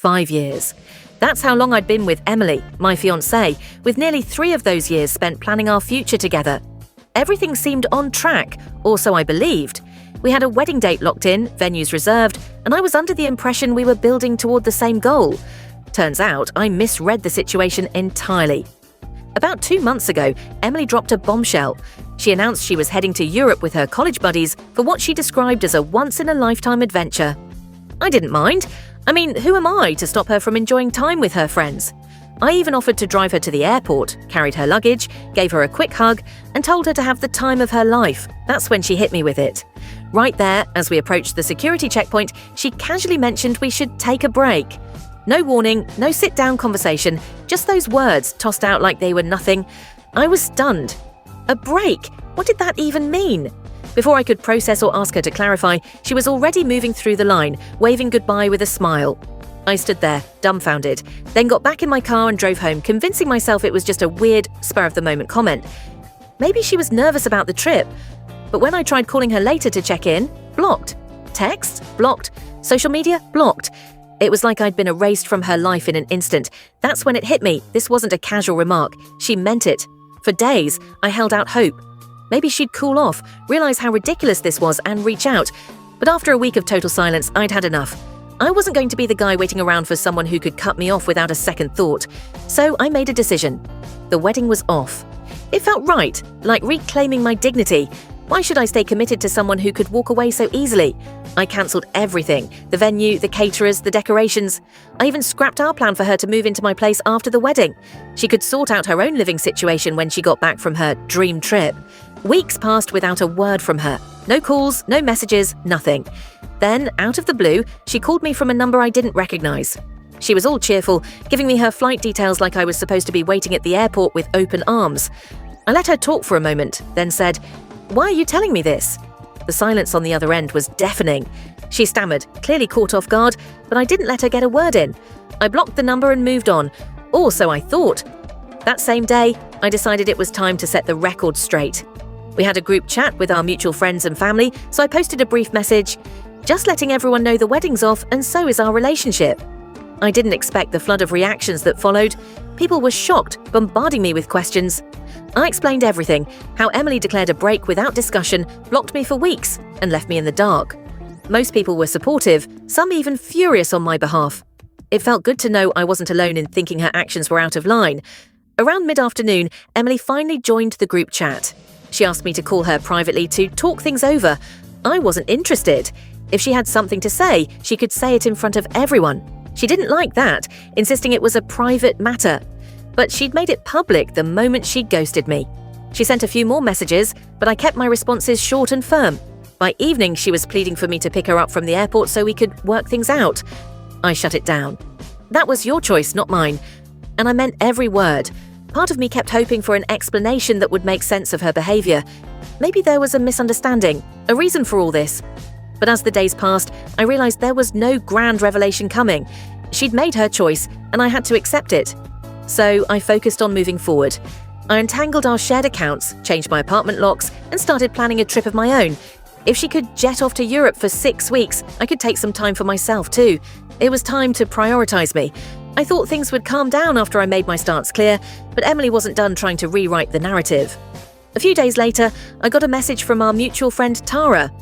5 years. That's how long I'd been with Emily, my fiancée, with nearly 3 of those years spent planning our future together. Everything seemed on track, or so I believed. We had a wedding date locked in, venues reserved, and I was under the impression we were building toward the same goal. Turns out I misread the situation entirely. About 2 months ago, Emily dropped a bombshell. She announced she was heading to Europe with her college buddies for what she described as a once-in-a-lifetime adventure. I didn't mind. I mean, who am I to stop her from enjoying time with her friends? I even offered to drive her to the airport, carried her luggage, gave her a quick hug, and told her to have the time of her life. That's when she hit me with it. Right there, as we approached the security checkpoint, she casually mentioned we should take a break. No warning, no sit-down conversation, just those words tossed out like they were nothing. I was stunned. A break? What did that even mean? Before I could process or ask her to clarify, she was already moving through the line, waving goodbye with a smile. I stood there, dumbfounded, then got back in my car and drove home, convincing myself it was just a weird, spur-of-the-moment comment. Maybe she was nervous about the trip, but when I tried calling her later to check in, blocked. Texts? Blocked. Social media? Blocked. It was like I'd been erased from her life in an instant. That's when it hit me. This wasn't a casual remark. She meant it. For days, I held out hope. Maybe she'd cool off, realize how ridiculous this was, and reach out. But after a week of total silence, I'd had enough. I wasn't going to be the guy waiting around for someone who could cut me off without a second thought. So I made a decision. The wedding was off. It felt right, like reclaiming my dignity. Why should I stay committed to someone who could walk away so easily? I cancelled everything. The venue, the caterers, the decorations. I even scrapped our plan for her to move into my place after the wedding. She could sort out her own living situation when she got back from her dream trip. Weeks passed without a word from her. No calls, no messages, nothing. Then, out of the blue, she called me from a number I didn't recognize. She was all cheerful, giving me her flight details like I was supposed to be waiting at the airport with open arms. I let her talk for a moment, then said, "Why are you telling me this?" The silence on the other end was deafening. She stammered, clearly caught off guard, but I didn't let her get a word in. I blocked the number and moved on. Or so I thought. That same day, I decided it was time to set the record straight. We had a group chat with our mutual friends and family, so I posted a brief message, just letting everyone know the wedding's off and so is our relationship. I didn't expect the flood of reactions that followed. People were shocked, bombarding me with questions. I explained everything, how Emily declared a break without discussion, blocked me for weeks, and left me in the dark. Most people were supportive, some even furious on my behalf. It felt good to know I wasn't alone in thinking her actions were out of line. Around mid-afternoon, Emily finally joined the group chat. She asked me to call her privately to talk things over. I wasn't interested. If she had something to say, she could say it in front of everyone. She didn't like that, insisting it was a private matter. But she'd made it public the moment she ghosted me. She sent a few more messages, but I kept my responses short and firm. By evening, she was pleading for me to pick her up from the airport so we could work things out. I shut it down. That was your choice, not mine. And I meant every word. Part of me kept hoping for an explanation that would make sense of her behavior. Maybe there was a misunderstanding, a reason for all this. But as the days passed, I realized there was no grand revelation coming. She'd made her choice, and I had to accept it. So I focused on moving forward. I untangled our shared accounts, changed my apartment locks, and started planning a trip of my own. If she could jet off to Europe for 6 weeks, I could take some time for myself too. It was time to prioritize me. I thought things would calm down after I made my stance clear, but Emily wasn't done trying to rewrite the narrative. A few days later, I got a message from our mutual friend Tara.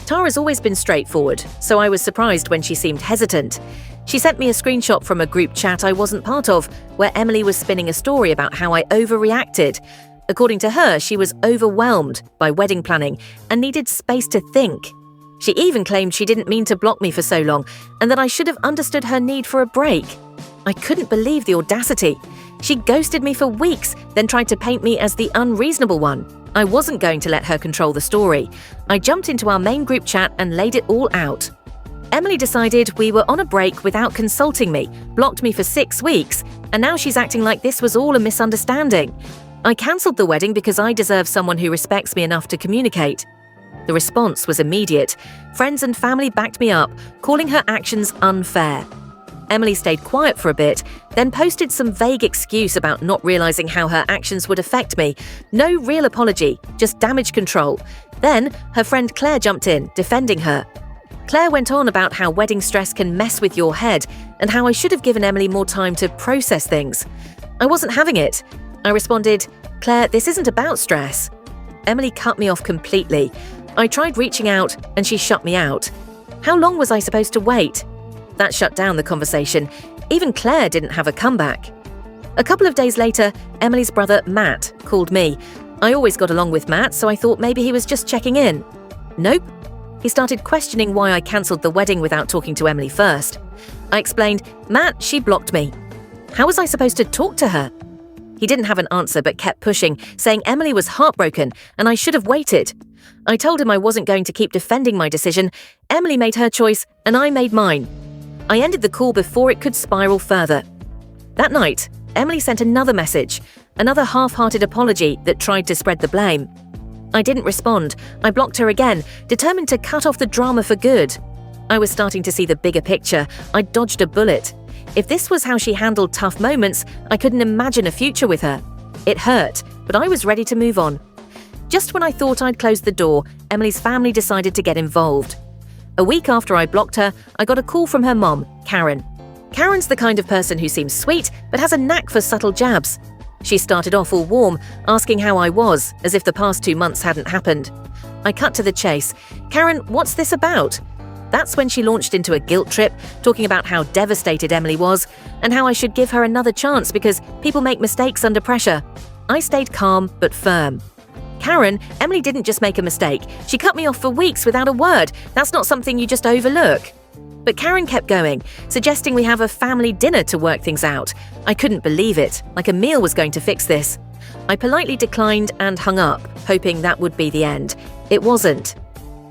Tara's always been straightforward, so I was surprised when she seemed hesitant. She sent me a screenshot from a group chat I wasn't part of, where Emily was spinning a story about how I overreacted. According to her, she was overwhelmed by wedding planning and needed space to think. She even claimed she didn't mean to block me for so long and that I should have understood her need for a break. I couldn't believe the audacity. She ghosted me for weeks, then tried to paint me as the unreasonable one. I wasn't going to let her control the story. I jumped into our main group chat and laid it all out. Emily decided we were on a break without consulting me, blocked me for 6 weeks, and now she's acting like this was all a misunderstanding. I cancelled the wedding because I deserve someone who respects me enough to communicate. The response was immediate. Friends and family backed me up, calling her actions unfair. Emily stayed quiet for a bit, then posted some vague excuse about not realizing how her actions would affect me. No real apology, just damage control. Then, her friend Claire jumped in, defending her. Claire went on about how wedding stress can mess with your head and how I should have given Emily more time to process things. I wasn't having it. I responded, "Claire, this isn't about stress." Emily cut me off completely. I tried reaching out and she shut me out. How long was I supposed to wait? That shut down the conversation. Even Claire didn't have a comeback. A couple of days later, Emily's brother, Matt, called me. I always got along with Matt, so I thought maybe he was just checking in. Nope. He started questioning why I cancelled the wedding without talking to Emily first. I explained, "Matt, she blocked me." How was I supposed to talk to her? He didn't have an answer but kept pushing, saying Emily was heartbroken and I should have waited. I told him I wasn't going to keep defending my decision. Emily made her choice and I made mine. I ended the call before it could spiral further. That night, Emily sent another message, another half-hearted apology that tried to spread the blame. I didn't respond. I blocked her again, determined to cut off the drama for good. I was starting to see the bigger picture. I dodged a bullet. If this was how she handled tough moments, I couldn't imagine a future with her. It hurt, but I was ready to move on. Just when I thought I'd closed the door, Emily's family decided to get involved. A week after I blocked her, I got a call from her mom, Karen. Karen's the kind of person who seems sweet, but has a knack for subtle jabs. She started off all warm, asking how I was, as if the past 2 months hadn't happened. I cut to the chase. "Karen, what's this about?" That's when she launched into a guilt trip, talking about how devastated Emily was, and how I should give her another chance because people make mistakes under pressure. I stayed calm but firm. "Karen, Emily didn't just make a mistake. She cut me off for weeks without a word. That's not something you just overlook." But Karen kept going, suggesting we have a family dinner to work things out. I couldn't believe it, like a meal was going to fix this. I politely declined and hung up, hoping that would be the end. It wasn't.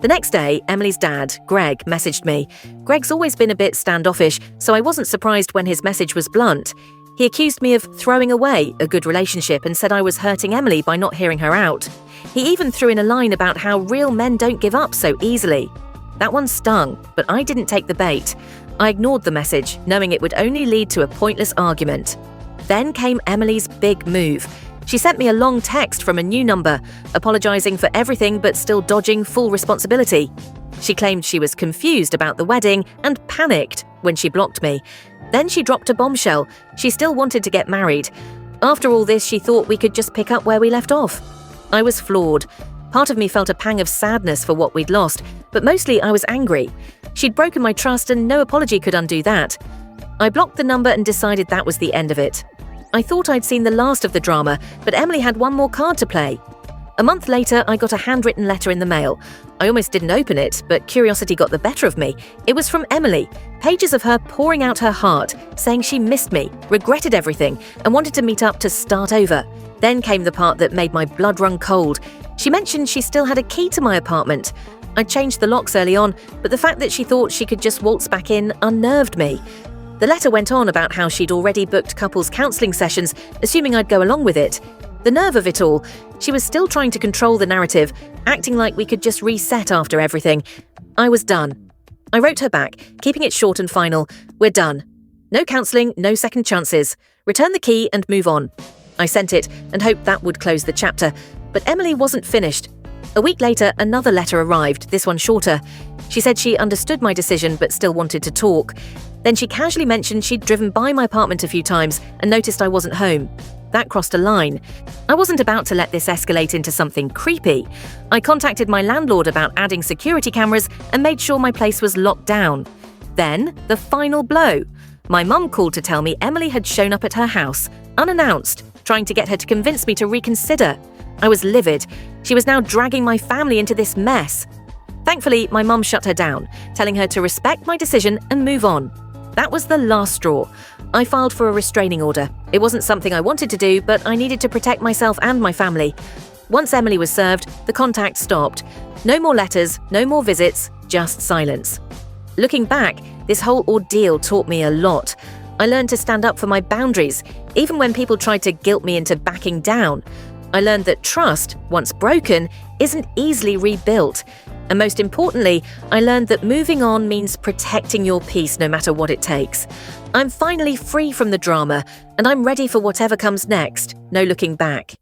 The next day, Emily's dad, Greg, messaged me. Greg's always been a bit standoffish, so I wasn't surprised when his message was blunt. He accused me of throwing away a good relationship and said I was hurting Emily by not hearing her out. He even threw in a line about how real men don't give up so easily. That one stung, but I didn't take the bait. I ignored the message, knowing it would only lead to a pointless argument. Then came Emily's big move. She sent me a long text from a new number, apologizing for everything but still dodging full responsibility. She claimed she was confused about the wedding and panicked when she blocked me. Then she dropped a bombshell. She still wanted to get married. After all this, she thought we could just pick up where we left off. I was floored. Part of me felt a pang of sadness for what we'd lost, but mostly I was angry. She'd broken my trust and no apology could undo that. I blocked the number and decided that was the end of it. I thought I'd seen the last of the drama, but Emily had one more card to play. A month later, I got a handwritten letter in the mail. I almost didn't open it, but curiosity got the better of me. It was from Emily, pages of her pouring out her heart, saying she missed me, regretted everything, and wanted to meet up to start over. Then came the part that made my blood run cold. She mentioned she still had a key to my apartment. I'd changed the locks early on, but the fact that she thought she could just waltz back in unnerved me. The letter went on about how she'd already booked couples counselling sessions, assuming I'd go along with it. The nerve of it all. She was still trying to control the narrative, acting like we could just reset after everything. I was done. I wrote her back, keeping it short and final. "We're done. No counselling, no second chances. Return the key and move on." I sent it and hoped that would close the chapter. But Emily wasn't finished. A week later, another letter arrived, this one shorter. She said she understood my decision but still wanted to talk. Then she casually mentioned she'd driven by my apartment a few times and noticed I wasn't home. That crossed a line. I wasn't about to let this escalate into something creepy. I contacted my landlord about adding security cameras and made sure my place was locked down. Then, the final blow. My mum called to tell me Emily had shown up at her house, unannounced, trying to get her to convince me to reconsider. I was livid. She was now dragging my family into this mess. Thankfully, my mum shut her down, telling her to respect my decision and move on. That was the last straw. I filed for a restraining order. It wasn't something I wanted to do, but I needed to protect myself and my family. Once Emily was served, the contact stopped. No more letters, no more visits, just silence. Looking back, this whole ordeal taught me a lot. I learned to stand up for my boundaries, even when people tried to guilt me into backing down. I learned that trust, once broken, isn't easily rebuilt. And most importantly, I learned that moving on means protecting your peace no matter what it takes. I'm finally free from the drama, and I'm ready for whatever comes next, no looking back.